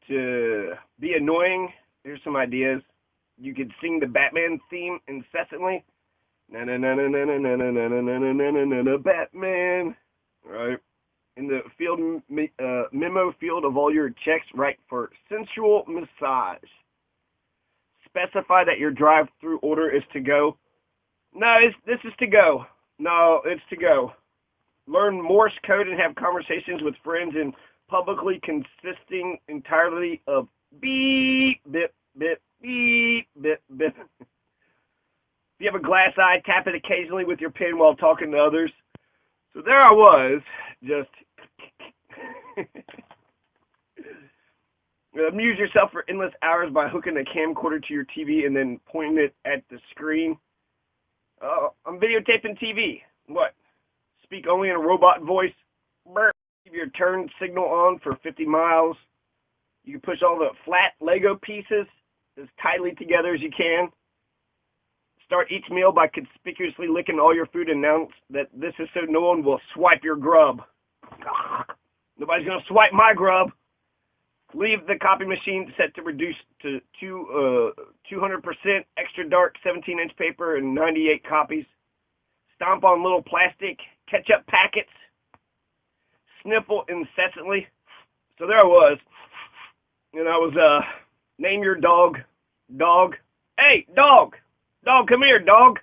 To be annoying, here's some ideas. You could sing the Batman theme incessantly. Na na na na na na na na na na na na na na Batman. Right. In the memo field of all your checks, write for sensual massage. Specify that your drive-through order is to go. No, this is to go. No, it's to go. Learn Morse code and have conversations with friends in publicly consisting entirely of beep, bip, bip, beep, bip, bip. If you have a glass eye, tap it occasionally with your pen while talking to others. So there I was, just amuse yourself for endless hours by hooking a camcorder to your TV and then pointing it at the screen. I'm videotaping TV. What? Speak only in a robot voice. Keep your turn signal on for 50 miles. You can push all the flat Lego pieces as tightly together as you can. Start each meal by conspicuously licking all your food and announce that this is so no one will swipe your grub. Nobody's going to swipe my grub. Leave the copy machine set to reduce to 200% extra dark 17-inch paper and 98 copies. Stomp on little plastic ketchup packets. Sniffle incessantly. So there I was. And I was, name your dog. Dog. Hey, dog. Dog, come here, dog.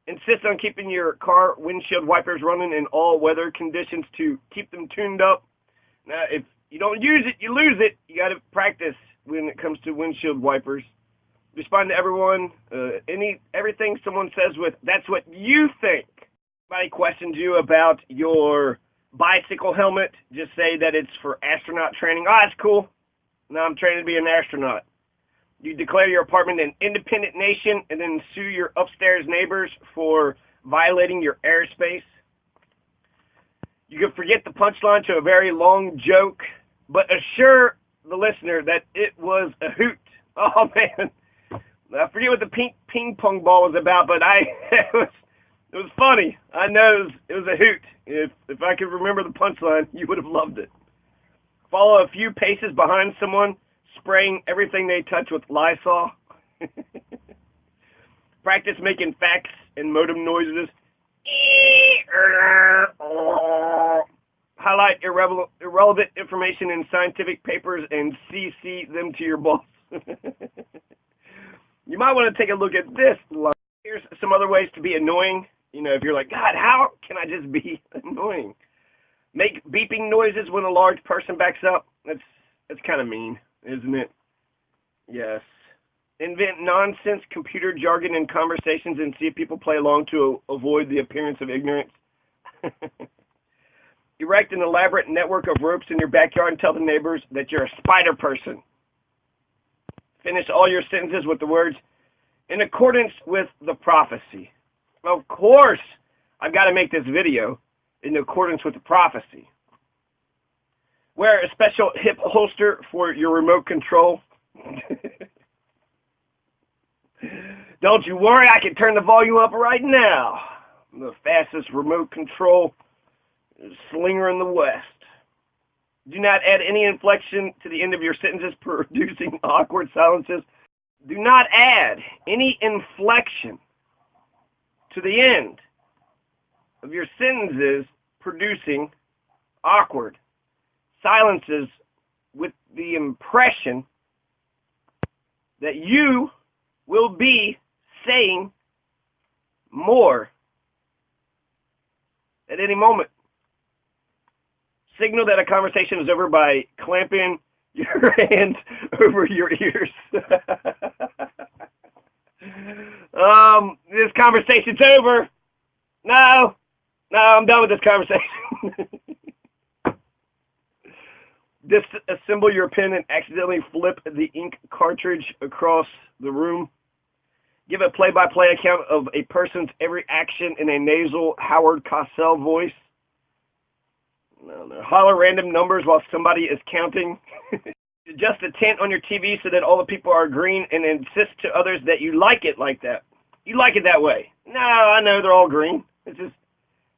Insist on keeping your car windshield wipers running in all weather conditions to keep them tuned up. Now, if you don't use it, you lose it. You got to practice when it comes to windshield wipers. Respond to everyone, everything someone says with, that's what you think. Somebody questions you about your bicycle helmet, just say that it's for astronaut training. Oh, that's cool. Now I'm training to be an astronaut. You declare your apartment an independent nation and then sue your upstairs neighbors for violating your airspace. You can forget the punchline to a very long joke, but assure the listener that it was a hoot. Oh, man. I forget what the ping pong ball was about, but it was funny. I know it was a hoot. If I could remember the punchline, you would have loved it. Follow a few paces behind someone, spraying everything they touch with Lysol. Practice making fax and modem noises. Highlight irrelevant information in scientific papers and CC them to your boss. You might want to take a look at this line. Here's some other ways to be annoying. You know, if you're like, God, how can I just be annoying? Make beeping noises when a large person backs up. That's kind of mean, isn't it? Yes. Invent nonsense computer jargon in conversations and see if people play along to avoid the appearance of ignorance. Erect an elaborate network of ropes in your backyard and tell the neighbors that you're a spider person. Finish all your sentences with the words, in accordance with the prophecy. Of course, I've got to make this video in accordance with the prophecy. Wear a special hip holster for your remote control. Don't you worry, I can turn the volume up right now. I'm the fastest remote control slinger in the West. Do not add any inflection to the end of your sentences, producing awkward silences. Do not add any inflection to the end of your sentences, producing awkward silences with the impression that you will be saying more at any moment. Signal that a conversation is over by clamping your hands over your ears. This conversation's over. No, I'm done with this conversation. Disassemble your pen and accidentally flip the ink cartridge across the room. Give a play-by-play account of a person's every action in a nasal Howard Cosell voice. No. Holler random numbers while somebody is counting. Adjust the tint on your TV so that all the people are green and insist to others that you like it like that. You like it that way. No, I know they're all green. It's just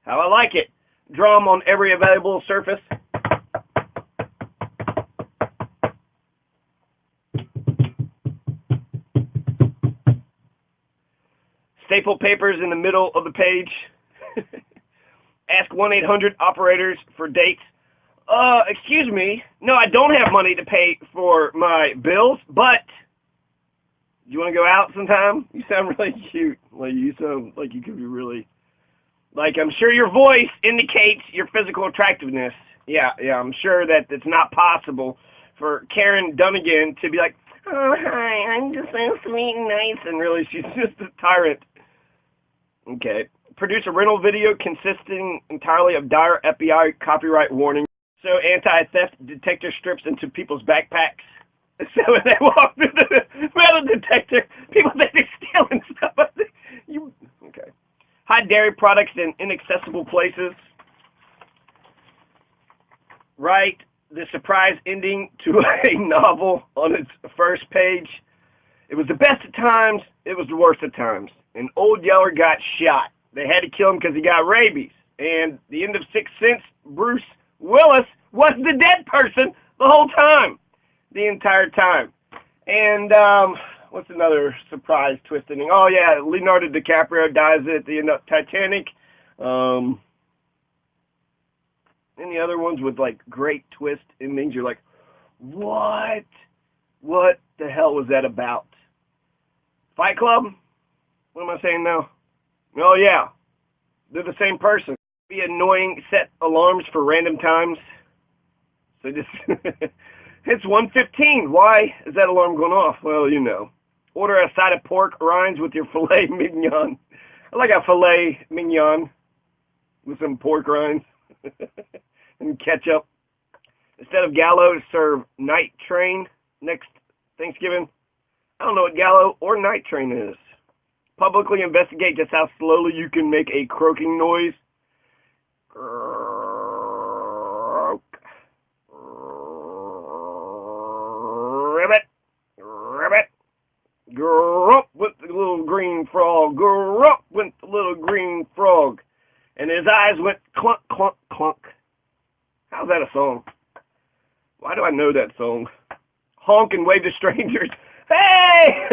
how I like it. Draw them on every available surface. Staple papers in the middle of the page. Ask 1-800 operators for dates. Excuse me. No, I don't have money to pay for my bills, but you want to go out sometime? You sound really cute. Like, you sound like you could be really, like, I'm sure your voice indicates your physical attractiveness. Yeah, I'm sure that it's not possible for Karen Dunnigan to be like, oh, hi, I'm just so sweet and nice, and really she's just a tyrant. Okay. Produce a rental video consisting entirely of dire FBI copyright warnings. So anti-theft detector strips into people's backpacks. So when they walk through the metal detector, people think they're stealing stuff. Okay. Hide dairy products in inaccessible places. Write the surprise ending to a novel on its first page. It was the best of times. It was the worst of times. An old yeller got shot. They had to kill him because he got rabies. And the end of Sixth Sense, Bruce Willis was the dead person the whole time. The entire time. And what's another surprise twist ending? Oh, yeah, Leonardo DiCaprio dies at the end of Titanic. And the other ones with, like, great twist endings. You're like, what? What the hell was that about? Fight Club? What am I saying now? Oh, yeah. They're the same person. Be annoying. Set alarms for random times. So just... It's 1:15. Why is that alarm going off? Well, you know. Order a side of pork rinds with your filet mignon. I like a filet mignon with some pork rinds and ketchup. Instead of Gallo, serve Night Train next Thanksgiving. I don't know what Gallo or Night Train is. Publicly investigate just how slowly you can make a croaking noise. Ribbit. Grow up with the little green frog. Grow up with the little green frog. And his eyes went clunk, clunk, clunk. How's that a song? Why do I know that song? Honk and wave to strangers. Hey!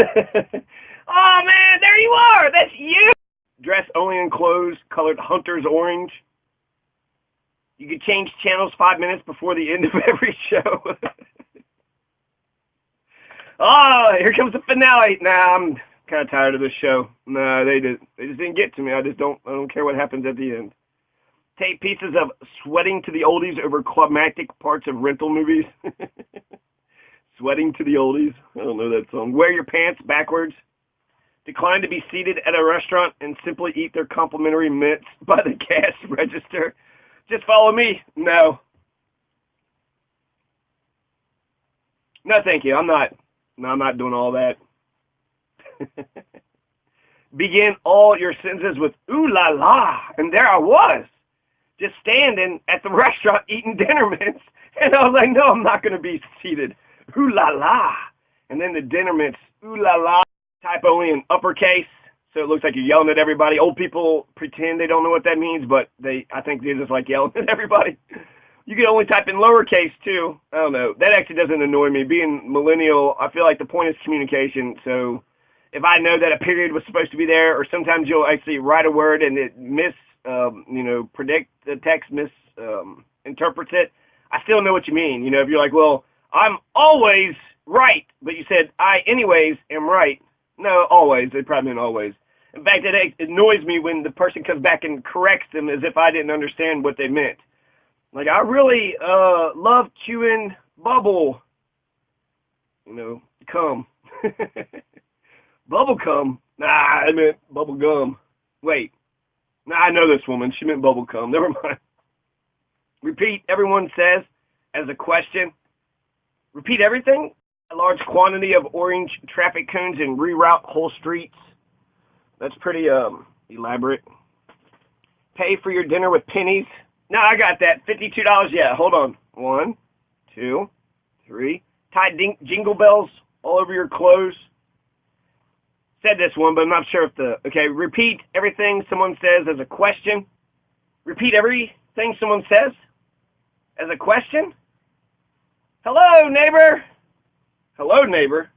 Oh, man, there you are. That's you. Dress only in clothes colored hunter's orange. You could change channels 5 minutes before the end of every show. Oh, here comes the finale. Nah, I'm kind of tired of this show. No, they just didn't get to me. I don't care what happens at the end. Take pieces of Sweating to the Oldies over climactic parts of rental movies. Sweating to the Oldies. I don't know that song. Wear your pants backwards. Decline to be seated at a restaurant and simply eat their complimentary mints by the cash register. Just follow me. No. No, thank you. I'm not doing all that. Begin all your sentences with ooh la la. And there I was, just standing at the restaurant eating dinner mints. And I was like, no, I'm not going to be seated. Ooh la la. And then the dinner mints, ooh la la. Type only in uppercase, so it looks like you're yelling at everybody. Old people pretend they don't know what that means, but I think they just like yelling at everybody. You can only type in lowercase, too. I don't know. That actually doesn't annoy me. Being millennial, I feel like the point is communication. So if I know that a period was supposed to be there, or sometimes you'll actually write a word and it predict the text interprets it, I still know what you mean. You know, if you're like, well, I'm always right, but you said, I anyways am right. No, always. They probably mean always. In fact, it annoys me when the person comes back and corrects them as if I didn't understand what they meant. Like, I really love chewing bubble. Cum. Bubble cum? Nah, I meant bubble gum. Wait. Nah, I know this woman. She meant bubble cum. Never mind. Repeat, everyone says, as a question. Repeat everything? A large quantity of orange traffic cones and reroute whole streets. That's pretty elaborate. Pay for your dinner with pennies. No, I got that. $52. Yeah, hold on. 1, 2, 3. Tie jingle bells all over your clothes. Said this one, but I'm not sure if okay, repeat everything someone says as a question. Repeat everything someone says as a question. Hello, neighbor. Hello, neighbor.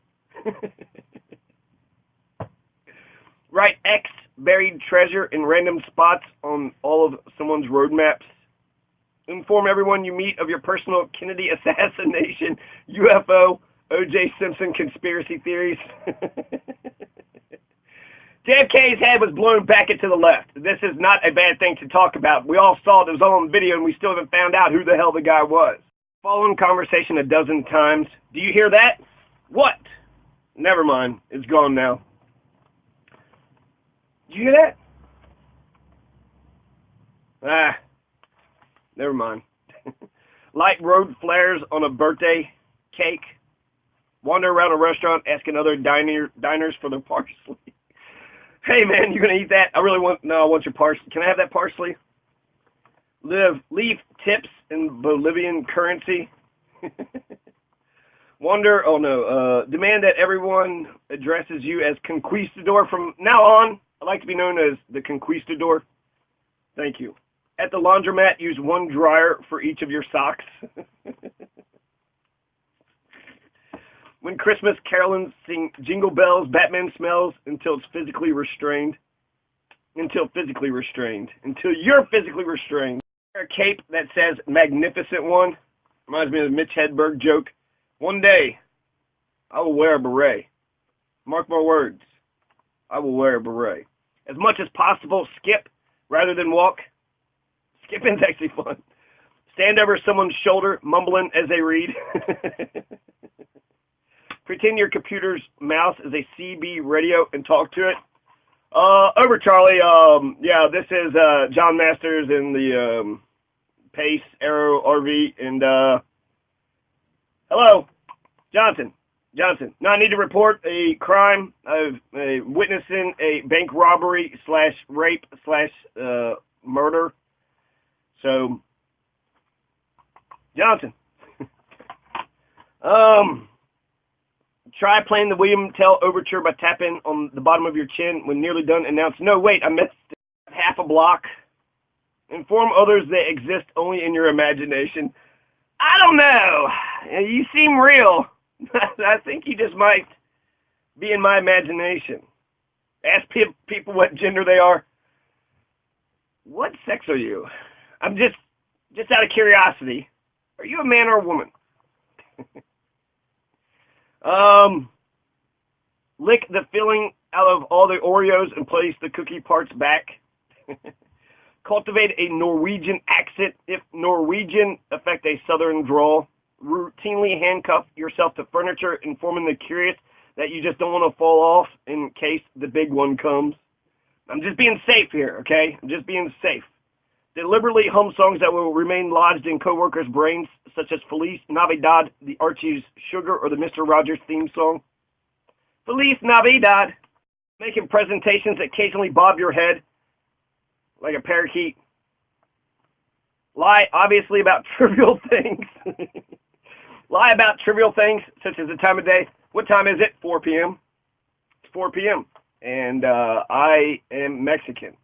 Write X buried treasure in random spots on all of someone's road maps. Inform everyone you meet of your personal Kennedy assassination, UFO, O.J. Simpson conspiracy theories. JFK's head was blown back into the left. This is not a bad thing to talk about. We all saw it. It was all on video, and we still haven't found out who the hell the guy was. Following conversation a dozen times. Do you hear that? What? Never mind. It's gone now. Did you hear that? Never mind. Light road flares on a birthday cake. Wander around a restaurant asking other diners for their parsley. Hey man, you gonna eat that? I want your parsley. Can I have that parsley? Leave tips in Bolivian currency. Demand that everyone addresses you as Conquistador from now on. I'd like to be known as the Conquistador. Thank you. At the laundromat, use one dryer for each of your socks. When Christmas carolers sing Jingle Bells, Batman smells until it's physically restrained. Until you're physically restrained. Wear a cape that says Magnificent One. Reminds me of the Mitch Hedberg joke. One day, I will wear a beret. Mark my words. I will wear a beret. As much as possible, skip rather than walk. Skipping's actually fun. Stand over someone's shoulder, mumbling as they read. Pretend your computer's mouse is a CB radio and talk to it. Over, Charlie. Yeah, this is John Masters in the Pace Aero RV, and hello, Johnson. No, I need to report a crime of witnessing a bank robbery / rape / murder. So, Johnson. Try playing the William Tell Overture by tapping on the bottom of your chin. When nearly done, announce, no, wait, I missed half a block. Inform others they exist only in your imagination. I don't know. You seem real. I think you just might be in my imagination. Ask people what gender they are. What sex are you? I'm just out of curiosity. Are you a man or a woman? Lick the filling out of all the Oreos and place the cookie parts back. Cultivate a Norwegian accent if Norwegian affect a southern drawl. Routinely handcuff yourself to furniture, informing the curious that you just don't want to fall off in case the big one comes. I'm just being safe here, okay? I'm just being safe. Deliberately hum songs that will remain lodged in coworkers' brains, such as Feliz Navidad, the Archie's Sugar, or the Mr. Rogers theme song. Feliz Navidad. Making presentations that occasionally bob your head like a parakeet. Lie, obviously, about trivial things. Lie about trivial things, such as the time of day. What time is it? 4 p.m. It's 4 p.m. And I am Mexican.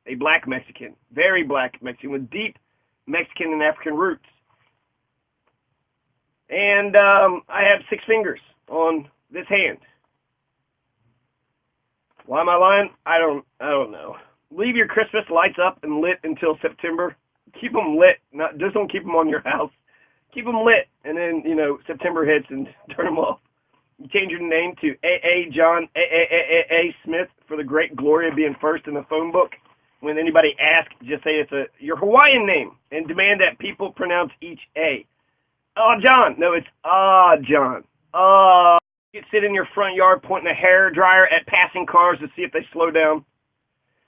A black Mexican. Very black Mexican with deep Mexican and African roots. And I have 6 fingers on this hand. Why am I lying? I don't know. Leave your Christmas lights up and lit until September. Keep them lit. Just don't keep them on your house. Keep them lit, and then, September hits and turn them off. You change your name to A.A. John A. Smith for the great glory of being first in the phone book. When anybody asks, just say it's your Hawaiian name and demand that people pronounce each A. Oh, John. No, it's John. You can sit in your front yard pointing a hair dryer at passing cars to see if they slow down.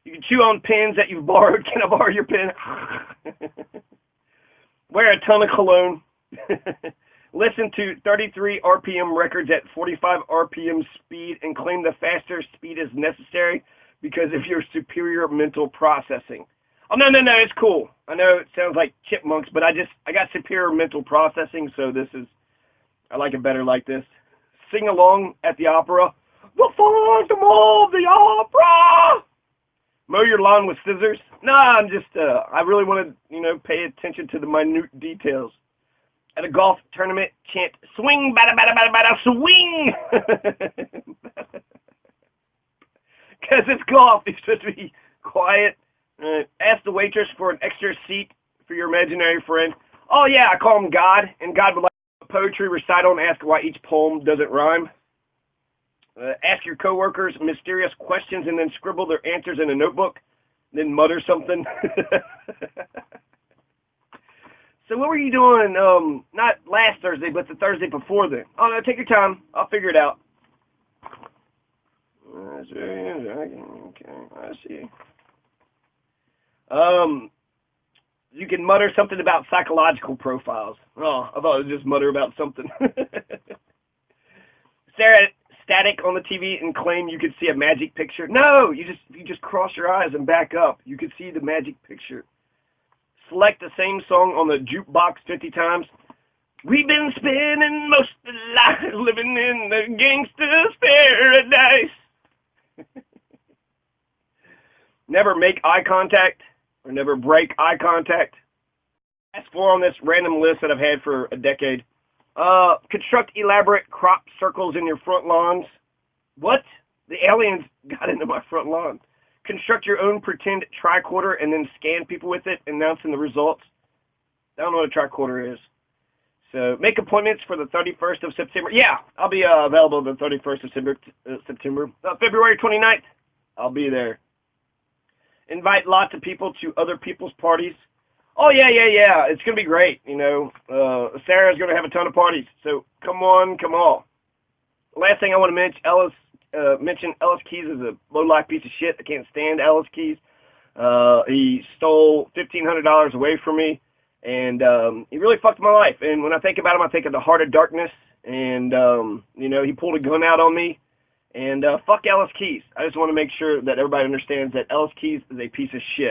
You can chew on pens that you've borrowed. Can I borrow your pen? Wear a ton of cologne. Listen to 33 RPM records at 45 RPM speed and claim the faster speed is necessary because of your superior mental processing. Oh, no, it's cool. I know it sounds like chipmunks, but I got superior mental processing, so I like it better like this. Sing along at the opera. The Phantom of the Opera! Mow your lawn with scissors? No, I'm just, I really want to, pay attention to the minute details. At a golf tournament, chant, swing, bada, bada, bada, bada, swing! Because it's golf. You're supposed to be quiet. Ask the waitress for an extra seat for your imaginary friend. Oh, yeah, I call him God, and God would like a poetry recital and ask why each poem doesn't rhyme. Ask your coworkers mysterious questions and then scribble their answers in a notebook, then mutter something. So what were you doing, not last Thursday, but the Thursday before then? Oh, no, take your time. I'll figure it out. Okay, I see. You can mutter something about psychological profiles. Oh, I thought it was just mutter about something. Stare at static on the TV and claim you could see a magic picture. No, you just cross your eyes and back up. You could see the magic picture. Select the same song on the jukebox 50 times. We've been spending most of the life living in the gangster's paradise. Never make eye contact or never break eye contact. Last four on this random list that I've had for a decade. Construct elaborate crop circles in your front lawns. What? The aliens got into my front lawn. Construct your own pretend tricorder and then scan people with it, announcing the results. I don't know what a tricorder is. So make appointments for the 31st of September. Yeah, I'll be available the 31st of September. February 29th, I'll be there. Invite lots of people to other people's parties. Oh, yeah. It's going to be great, you know. Sarah's going to have a ton of parties. So come on, come all. Last thing I want to mention, Ellis Keys is a low-life piece of shit. I can't stand Ellis Keys. He stole $1,500 away from me, and he really fucked my life. And when I think about him, I think of the Heart of Darkness, and, you know, he pulled a gun out on me. And fuck Ellis Keys. I just want to make sure that everybody understands that Ellis Keys is a piece of shit.